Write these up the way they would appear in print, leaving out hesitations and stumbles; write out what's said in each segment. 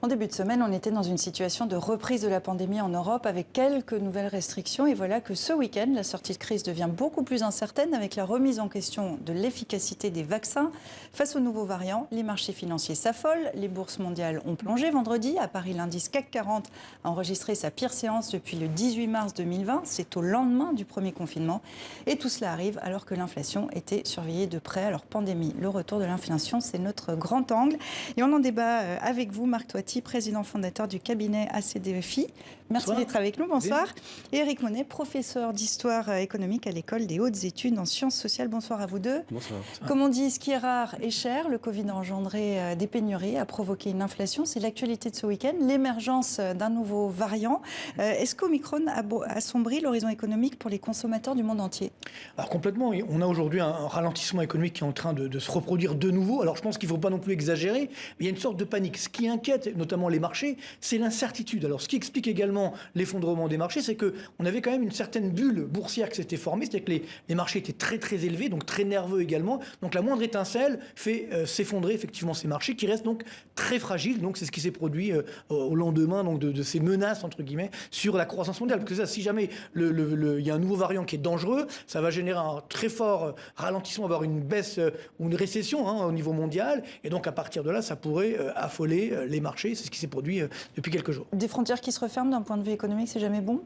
En début de semaine, on était dans une situation de reprise de la pandémie en Europe avec quelques nouvelles restrictions. Et voilà que ce week-end, la sortie de crise devient beaucoup plus incertaine avec la remise en question de l'efficacité des vaccins. Face aux nouveaux variants, les marchés financiers s'affolent. Les bourses mondiales ont plongé vendredi. À Paris, l'indice CAC 40 a enregistré sa pire séance depuis le 18 mars 2020. C'est au lendemain du premier confinement. Et tout cela arrive alors que l'inflation était surveillée de près. Alors pandémie, le retour de l'inflation, c'est notre grand angle. Et on en débat avec vous, Marc Toiti, président fondateur du cabinet ACDFI. Merci d'être avec nous, bonsoir. Et Éric Monet, professeur d'histoire économique à l'école des hautes études en sciences sociales. Bonsoir à vous deux. Bonsoir. Comme on dit, ce qui est rare est cher. Le Covid a engendré des pénuries, a provoqué une inflation. C'est l'actualité de ce week-end, l'émergence d'un nouveau variant. Est-ce qu'Omicron assombrit l'horizon économique pour les consommateurs du monde entier? Alors complètement, on a aujourd'hui un ralentissement économique qui est en train de se reproduire de nouveau. Alors je pense qu'il ne faut pas non plus exagérer, mais il y a une sorte de panique. Ce qui inquiète notamment les marchés, c'est l'incertitude. Alors ce qui explique également l'effondrement des marchés, c'est qu'on avait quand même une certaine bulle boursière qui s'était formée, c'est-à-dire que les marchés étaient très très élevés, donc très nerveux également. Donc la moindre étincelle fait s'effondrer effectivement ces marchés qui restent donc très fragiles. Donc c'est ce qui s'est produit au lendemain donc, de ces menaces entre guillemets sur la croissance mondiale. Parce que ça, si jamais il y a un nouveau variant qui est dangereux, ça va générer un très fort ralentissement, avoir une baisse ou une récession au niveau mondial. Et donc à partir de là, ça pourrait affoler les marchés. C'est ce qui s'est produit depuis quelques jours. Des frontières qui se referment d'un point de vue économique, c'est jamais bon?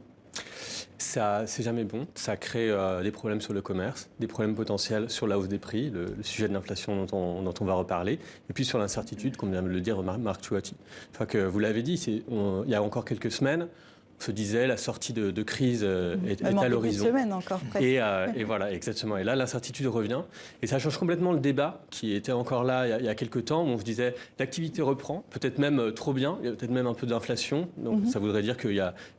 Ça, c'est jamais bon. Ça crée des problèmes sur le commerce, des problèmes potentiels sur la hausse des prix, le sujet de l'inflation dont on va reparler, et puis sur l'incertitude, comme vient de le dire Marc Toiti. Enfin, que vous l'avez dit, il y a encore quelques semaines, on se disait la sortie de crise est à l'horizon. Une semaine encore, presque. Et voilà, exactement. Et là, l'incertitude revient. Et ça change complètement le débat qui était encore là il y a quelques temps, où on se disait l'activité reprend, peut-être même trop bien, il y a peut-être même un peu d'inflation. Donc ça voudrait dire que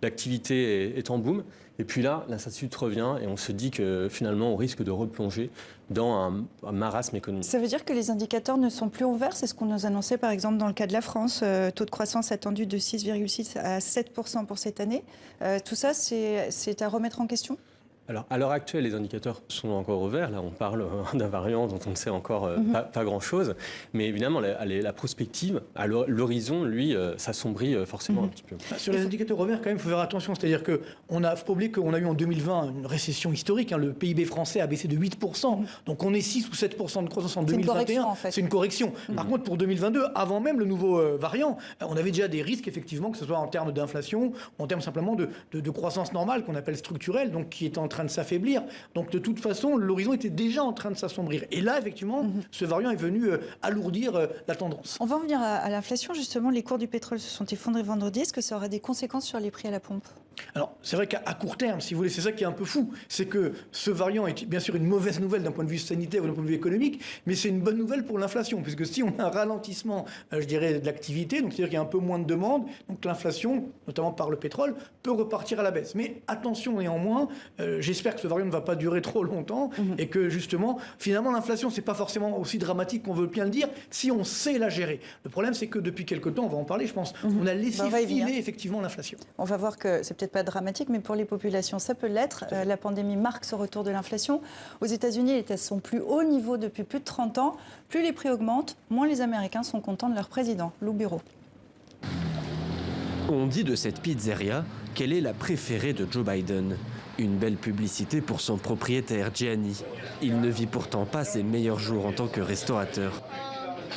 l'activité est en boom. Et puis là, l'incertitude revient et on se dit que finalement, on risque de replonger dans un marasme économique. Ça veut dire que les indicateurs ne sont plus ouverts? C'est ce qu'on nous annonçait par exemple dans le cas de la France. Taux de croissance attendu de 6,6 à 7% pour cette année. Tout ça, c'est à remettre en question? Alors, à l'heure actuelle, les indicateurs sont encore au vert. Là, on parle d'un variant dont on ne sait encore pas grand-chose. Mais évidemment, la prospective, à l'horizon, lui, s'assombrit forcément un petit peu. Sur les indicateurs au vert, quand même, il faut faire attention. C'est-à-dire qu'il faut pas oublier qu'on a eu en 2020 une récession historique. Le PIB français a baissé de 8%. Donc, on est 6 ou 7% de croissance en 2021. En fait. C'est une correction. Par contre, pour 2022, avant même le nouveau variant, on avait déjà des risques, effectivement, que ce soit en termes d'inflation, ou en termes simplement de croissance normale, qu'on appelle structurelle, donc qui est en train de s'affaiblir. Donc de toute façon, l'horizon était déjà en train de s'assombrir. Et là, effectivement, ce variant est venu alourdir la tendance. On va en venir à l'inflation. Justement, les cours du pétrole se sont effondrés vendredi. Est-ce que ça aura des conséquences sur les prix à la pompe? Alors, c'est vrai qu'à court terme, si vous voulez, c'est ça qui est un peu fou. C'est que ce variant est bien sûr une mauvaise nouvelle d'un point de vue sanitaire ou d'un point de vue économique, mais c'est une bonne nouvelle pour l'inflation. Puisque si on a un ralentissement, je dirais, de l'activité, donc c'est-à-dire qu'il y a un peu moins de demande, donc l'inflation, notamment par le pétrole, peut repartir à la baisse. Mais attention néanmoins, j'espère que ce variant ne va pas durer trop longtemps et que justement, finalement, l'inflation, c'est pas forcément aussi dramatique qu'on veut bien le dire si on sait la gérer. Le problème, c'est que depuis quelque temps, on va en parler, je pense, on a laissé filer effectivement l'inflation. On va voir que c'est peut-être pas dramatique, mais pour les populations, ça peut l'être. La pandémie marque ce retour de l'inflation. Aux États-Unis, elle est à son plus haut niveau depuis plus de 30 ans. Plus les prix augmentent, moins les Américains sont contents de leur président, Lou Bureau. On dit de cette pizzeria qu'elle est la préférée de Joe Biden. Une belle publicité pour son propriétaire, Gianni. Il ne vit pourtant pas ses meilleurs jours en tant que restaurateur.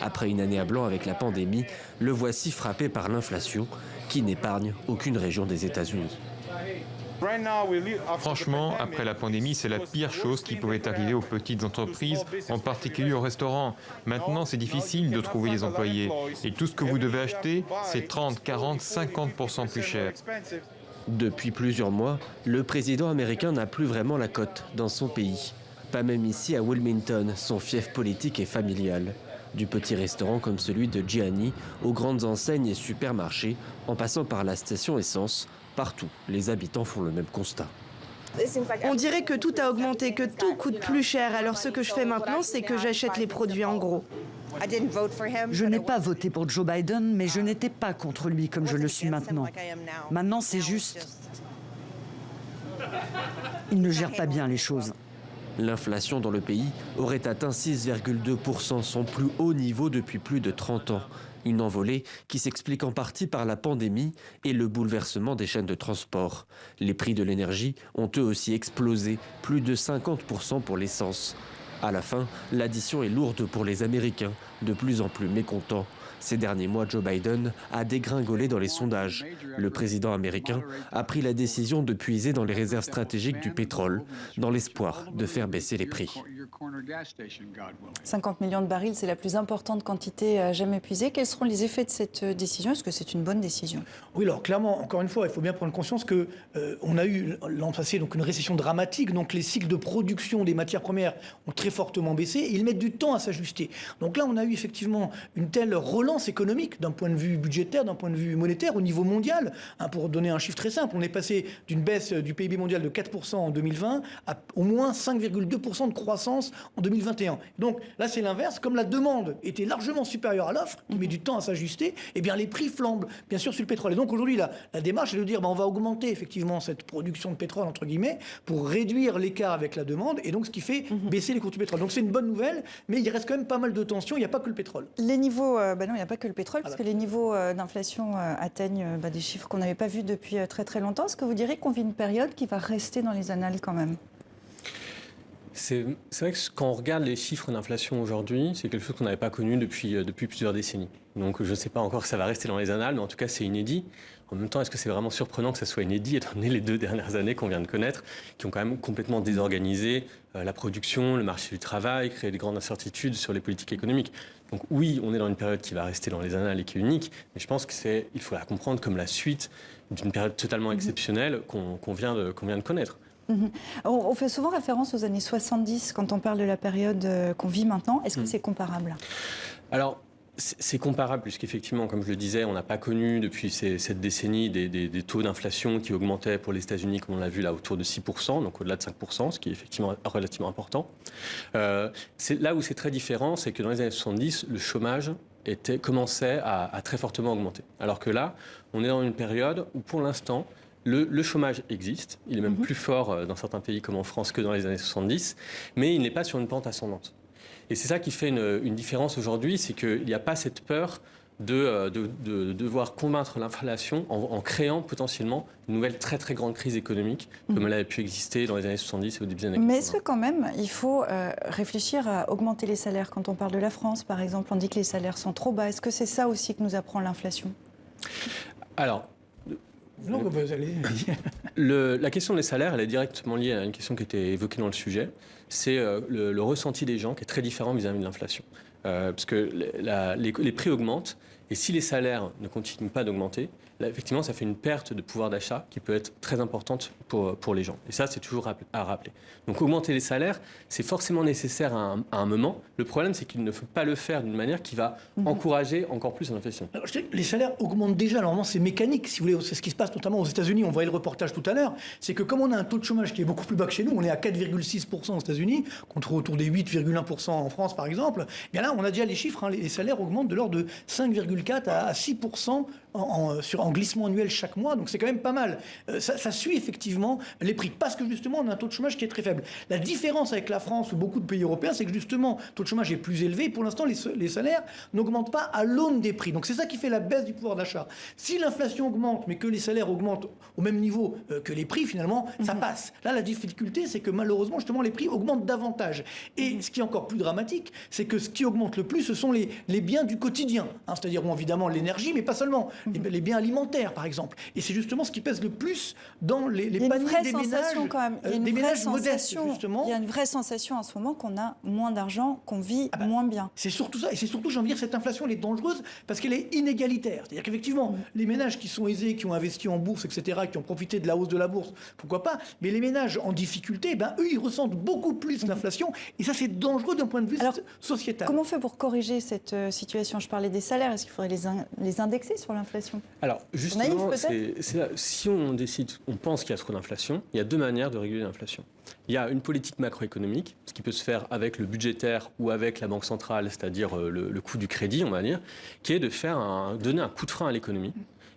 Après une année à blanc avec la pandémie, le voici frappé par l'inflation qui n'épargne aucune région des États-Unis. Franchement, après la pandémie, c'est la pire chose qui pouvait arriver aux petites entreprises, en particulier aux restaurants. Maintenant, c'est difficile de trouver des employés. Et tout ce que vous devez acheter, c'est 30, 40, 50% plus cher. Depuis plusieurs mois, le président américain n'a plus vraiment la cote dans son pays. Pas même ici à Wilmington, son fief politique et familial. Du petit restaurant comme celui de Gianni, aux grandes enseignes et supermarchés, en passant par la station essence, partout, les habitants font le même constat. On dirait que tout a augmenté, que tout coûte plus cher. Alors ce que je fais maintenant, c'est que j'achète les produits en gros. Je n'ai pas voté pour Joe Biden, mais je n'étais pas contre lui comme je le suis maintenant. Maintenant, c'est juste... Il ne gère pas bien les choses. L'inflation dans le pays aurait atteint 6,2%, son plus haut niveau depuis plus de 30 ans. Une envolée qui s'explique en partie par la pandémie et le bouleversement des chaînes de transport. Les prix de l'énergie ont eux aussi explosé, plus de 50% pour l'essence. À la fin, l'addition est lourde pour les Américains, de plus en plus mécontents. Ces derniers mois, Joe Biden a dégringolé dans les sondages. Le président américain a pris la décision de puiser dans les réserves stratégiques du pétrole, dans l'espoir de faire baisser les prix. 50 millions de barils, c'est la plus importante quantité jamais puisée. Quels seront les effets de cette décision? Est-ce que c'est une bonne décision? Oui, alors clairement, encore une fois, il faut bien prendre conscience que on a eu l'an passé donc une récession dramatique. Donc les cycles de production des matières premières ont très fortement baissé et ils mettent du temps à s'ajuster. Donc là, on a eu effectivement une telle relance économique d'un point de vue budgétaire, d'un point de vue monétaire au niveau mondial. Pour donner un chiffre très simple, on est passé d'une baisse du PIB mondial de 4% en 2020 à au moins 5,2% de croissance en 2021. Donc là, c'est l'inverse. Comme la demande était largement supérieure à l'offre, qui met du temps à s'ajuster, eh bien les prix flambent, bien sûr, sur le pétrole. Et donc aujourd'hui, la démarche est de dire on va augmenter effectivement cette production de pétrole, entre guillemets, pour réduire l'écart avec la demande, et donc ce qui fait baisser les cours du pétrole. Donc c'est une bonne nouvelle, mais il reste quand même pas mal de tensions. Il n'y a pas que le pétrole. Les niveaux, non, il n'y a pas que le pétrole, parce que les niveaux d'inflation atteignent des chiffres qu'on n'avait pas vus depuis très très longtemps. Est-ce que vous diriez qu'on vit une période qui va rester dans les annales quand même? C'est vrai que quand on regarde les chiffres d'inflation aujourd'hui, c'est quelque chose qu'on n'avait pas connu depuis plusieurs décennies. Donc je ne sais pas encore si ça va rester dans les annales, mais en tout cas c'est inédit. En même temps, est-ce que c'est vraiment surprenant que ça soit inédit, étant donné les 2 dernières années qu'on vient de connaître, qui ont quand même complètement désorganisé la production, le marché du travail, créé des grandes incertitudes sur les politiques économiques. Donc oui, on est dans une période qui va rester dans les annales et qui est unique, mais je pense qu'il faut la comprendre comme la suite d'une période totalement exceptionnelle qu'on vient de connaître. On fait souvent référence aux années 70 quand on parle de la période qu'on vit maintenant. Est-ce que c'est comparable? Alors, c'est comparable puisqu'effectivement, comme je le disais, on n'a pas connu depuis cette décennie des taux d'inflation qui augmentaient pour les États-Unis, comme on l'a vu là, autour de 6%, donc au-delà de 5%, ce qui est effectivement relativement important. Là où c'est très différent, c'est que dans les années 70, le chômage commençait à très fortement augmenter. Alors que là, on est dans une période où pour l'instant, le chômage existe, il est même plus fort dans certains pays comme en France que dans les années 70, mais il n'est pas sur une pente ascendante. Et c'est ça qui fait une différence aujourd'hui, c'est qu'il n'y a pas cette peur de devoir combattre l'inflation en créant potentiellement une nouvelle très très grande crise économique comme elle avait pu exister dans les années 70 et au début des années 80. Mais est-ce que quand même il faut réfléchir à augmenter les salaires? Quand on parle de la France par exemple, on dit que les salaires sont trop bas. Est-ce que c'est ça aussi que nous apprend l'inflation? Alors, non, vous allez. la question des salaires, elle est directement liée à une question qui était évoquée dans le sujet. C'est le ressenti des gens qui est très différent vis-à-vis de l'inflation. Parce que les prix augmentent et si les salaires ne continuent pas d'augmenter, là, effectivement, ça fait une perte de pouvoir d'achat qui peut être très importante pour les gens. Et ça, c'est toujours à rappeler. Donc augmenter les salaires, c'est forcément nécessaire à un moment. Le problème, c'est qu'il ne faut pas le faire d'une manière qui va encourager encore plus l'inflation. Les salaires augmentent déjà, normalement c'est mécanique, si vous voulez, c'est ce qui se passe notamment aux États-Unis, on voyait le reportage tout à l'heure, c'est que comme on a un taux de chômage qui est beaucoup plus bas que chez nous, on est à 4,6% aux États-Unis, contre autour des 8,1% en France par exemple, bien là on a déjà les chiffres, les salaires augmentent de l'ordre de 5,4 à 6% en glissement annuel chaque mois, donc c'est quand même pas mal. Ça suit effectivement les prix, parce que justement on a un taux de chômage qui est très faible. La différence avec la France ou beaucoup de pays européens, c'est que justement le taux de chômage est plus élevé, et pour l'instant les salaires n'augmentent pas à l'aune des prix. Donc c'est ça qui fait la baisse du pouvoir d'achat. Si l'inflation augmente, mais que les salaires augmentent au même niveau que les prix, finalement, ça passe. Là, la difficulté, c'est que malheureusement, justement, les prix augmentent davantage. Et ce qui est encore plus dramatique, c'est que ce qui augmente le plus, ce sont les biens du quotidien. C'est-à-dire, bon, évidemment, l'énergie, mais pas seulement. Les biens alimentaires, par exemple. Et c'est justement ce qui pèse le plus dans les paniers des ménages. Des ménages modestes, justement. Il y a une vraie sensation en ce moment qu'on a moins d'argent, qu'on vit moins bien. C'est surtout ça. Et c'est surtout, j'ai envie de dire, cette inflation, elle est dangereuse parce qu'elle est inégalitaire. C'est-à-dire qu'effectivement, les ménages qui sont aisés, qui ont investi en bourse, etc., qui ont profité de la hausse de la bourse, pourquoi pas. Mais les ménages en difficulté, eux, ils ressentent beaucoup plus l'inflation. Et ça, c'est dangereux d'un point de vue sociétal. Comment on fait pour corriger cette situation? Je parlais des salaires. Est-ce qu'il faudrait les indexer sur l'inflation? Alors, justement, si on pense qu'il y a trop d'inflation, il y a deux manières de réguler l'inflation. Il y a une politique macroéconomique, ce qui peut se faire avec le budgétaire ou avec la banque centrale, c'est-à-dire le coût du crédit, on va dire, qui est de donner un coup de frein à l'économie.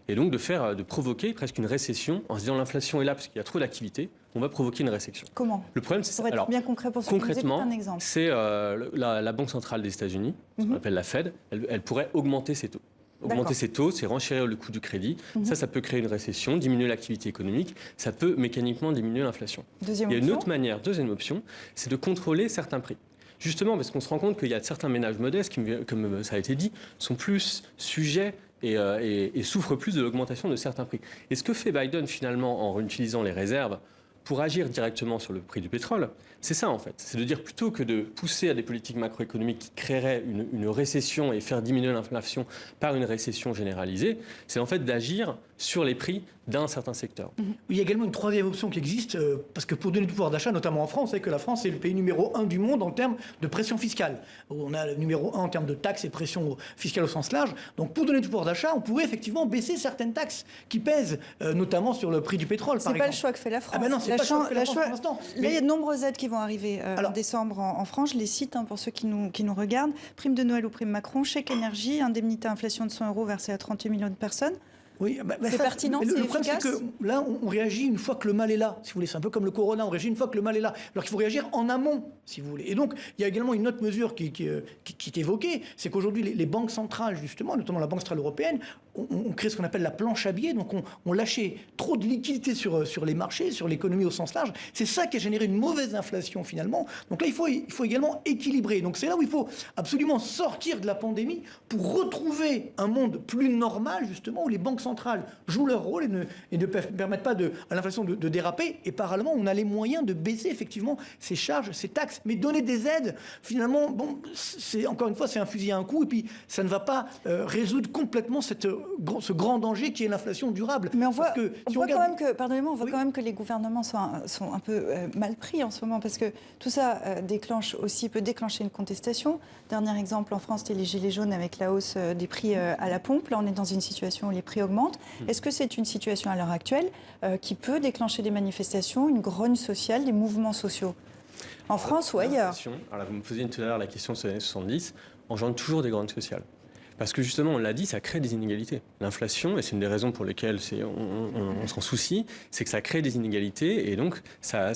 Et donc de provoquer presque une récession en se disant l'inflation est là parce qu'il y a trop d'activité, on va provoquer une récession. Comment? Le problème, c'est ça. Pour être bien concret pour ceux qui nous écoutent, un exemple. C'est la Banque centrale des États-Unis, ce qu'on appelle la Fed, elle pourrait augmenter ses taux. Augmenter ses taux, c'est renchérir le coût du crédit. Ça peut créer une récession, diminuer l'activité économique. Ça peut mécaniquement diminuer l'inflation. Il y a une autre manière, deuxième option, c'est de contrôler certains prix. Justement, parce qu'on se rend compte qu'il y a certains ménages modestes qui, comme ça a été dit, sont plus sujets et souffrent plus de l'augmentation de certains prix. Et ce que fait Biden finalement en utilisant les réserves pour agir directement sur le prix du pétrole, c'est ça en fait. C'est de dire plutôt que de pousser à des politiques macroéconomiques qui créeraient une récession et faire diminuer l'inflation par une récession généralisée, c'est en fait d'agir sur les prix d'un certain secteur. Il y a également une troisième option qui existe, parce que pour donner du pouvoir d'achat, notamment en France, vous savez que la France est le pays numéro 1 du monde en termes de pression fiscale. On a le numéro 1 en termes de taxes et pression fiscale au sens large. Donc pour donner du pouvoir d'achat, on pourrait effectivement baisser certaines taxes qui pèsent notamment sur le prix du pétrole, par exemple. C'est pas le choix que fait la France. Ah ben non, c'est pas le choix que fait la France pour l'instant. Là, il y a de nombreuses aides qui vont arriver en décembre en France. Je les cite pour ceux qui nous regardent. Prime de Noël ou prime Macron, chèque énergie, indemnité inflation de 100 € versée à 38 millions de personnes. Oui, c'est pertinent, c'est efficace. Le problème, c'est que là, on réagit une fois que le mal est là, si vous voulez. C'est un peu comme le corona, on réagit une fois que le mal est là. Alors qu'il faut réagir en amont, si vous voulez. Et donc, il y a également une autre mesure qui est évoquée, c'est qu'aujourd'hui, les banques centrales, justement, notamment la Banque centrale européenne, on crée ce qu'on appelle la planche à billets. Donc, on lâchait trop de liquidités sur les marchés, sur l'économie au sens large. C'est ça qui a généré une mauvaise inflation, finalement. Donc là, il faut également équilibrer. Donc, c'est là où il faut absolument sortir de la pandémie pour retrouver un monde plus normal, justement, où les banques centrales jouent leur rôle et ne permettent pas à l'inflation de déraper. Et parallèlement, on a les moyens de baisser effectivement ces charges, ces taxes. Mais donner des aides, finalement, bon, encore une fois, c'est un fusil à un coup. Et puis, ça ne va pas résoudre complètement ce grand danger qui est l'inflation durable. Mais on voit quand même que les gouvernements sont un peu mal pris en ce moment, parce que tout ça peut déclencher une contestation. Dernier exemple en France, c'était les gilets jaunes avec la hausse des prix à la pompe. Là, on est dans une situation où les prix augmentent. Est-ce que c'est une situation à l'heure actuelle qui peut déclencher des manifestations, une grogne sociale, des mouvements sociaux en France ou ailleurs? Alors, vous me posiez tout à l'heure la question sur les années 70, engendre toujours des grognes sociales. Parce que justement, on l'a dit, ça crée des inégalités. L'inflation, et c'est une des raisons pour lesquelles on s'en soucie, c'est que ça crée des inégalités et donc ça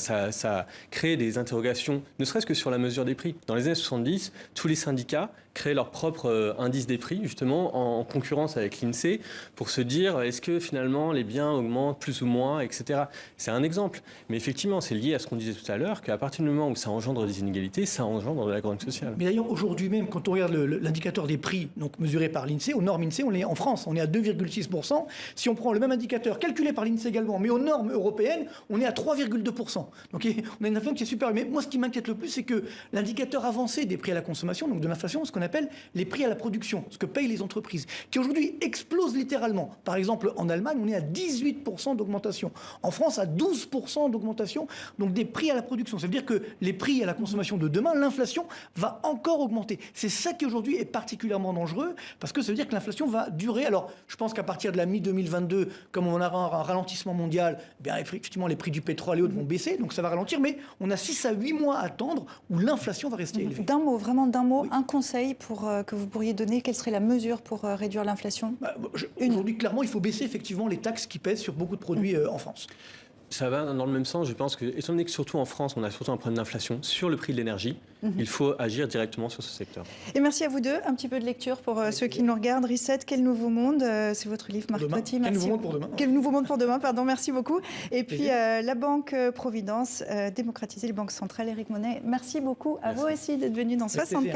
crée des interrogations, ne serait-ce que sur la mesure des prix. Dans les années 70, tous les syndicats créer leur propre indice des prix, justement, en concurrence avec l'INSEE, pour se dire, est-ce que finalement les biens augmentent plus ou moins, etc. C'est un exemple. Mais effectivement, c'est lié à ce qu'on disait tout à l'heure, qu'à partir du moment où ça engendre des inégalités, ça engendre de la grogne sociale. Mais d'ailleurs, aujourd'hui même, quand on regarde l'indicateur des prix, donc mesuré par l'INSEE, aux normes INSEE, on est en France, on est à 2,6%. Si on prend le même indicateur, calculé par l'INSEE également, mais aux normes européennes, on est à 3,2%. Donc on a une inflation qui est supérieure. Mais moi, ce qui m'inquiète le plus, c'est que l'indicateur avancé des prix à la consommation, donc de l'inflation, ce qu'on appelle les prix à la production, ce que payent les entreprises, qui aujourd'hui explose littéralement. Par exemple, en Allemagne, on est à 18% d'augmentation. En France, à 12% d'augmentation, donc des prix à la production. Ça veut dire que les prix à la consommation de demain, l'inflation va encore augmenter. C'est ça qui aujourd'hui est particulièrement dangereux, parce que ça veut dire que l'inflation va durer. Alors, je pense qu'à partir de la mi-2022, comme on aura un ralentissement mondial, bien, effectivement, les prix du pétrole et autres vont baisser, donc ça va ralentir, mais on a 6 à 8 mois à attendre où l'inflation va rester élevée. D'un mot, vraiment d'un mot, oui. Un conseil que vous pourriez donner, quelle serait la mesure pour réduire l'inflation? Aujourd'hui, clairement, il faut baisser effectivement les taxes qui pèsent sur beaucoup de produits en France. Ça va dans le même sens, je pense que, étant donné que surtout en France, on a surtout un problème d'inflation sur le prix de l'énergie, il faut agir directement sur ce secteur. Et merci à vous deux. Un petit peu de lecture pour ceux qui nous regardent. Reset, quel nouveau monde? C'est votre livre, Marc Potier. Quel nouveau monde pour demain? Quel nouveau monde pour demain, pardon, merci beaucoup. Et puis la Banque Providence, démocratiser les banques centrales. Éric Monney, merci beaucoup à vous aussi d'être venu dans 64.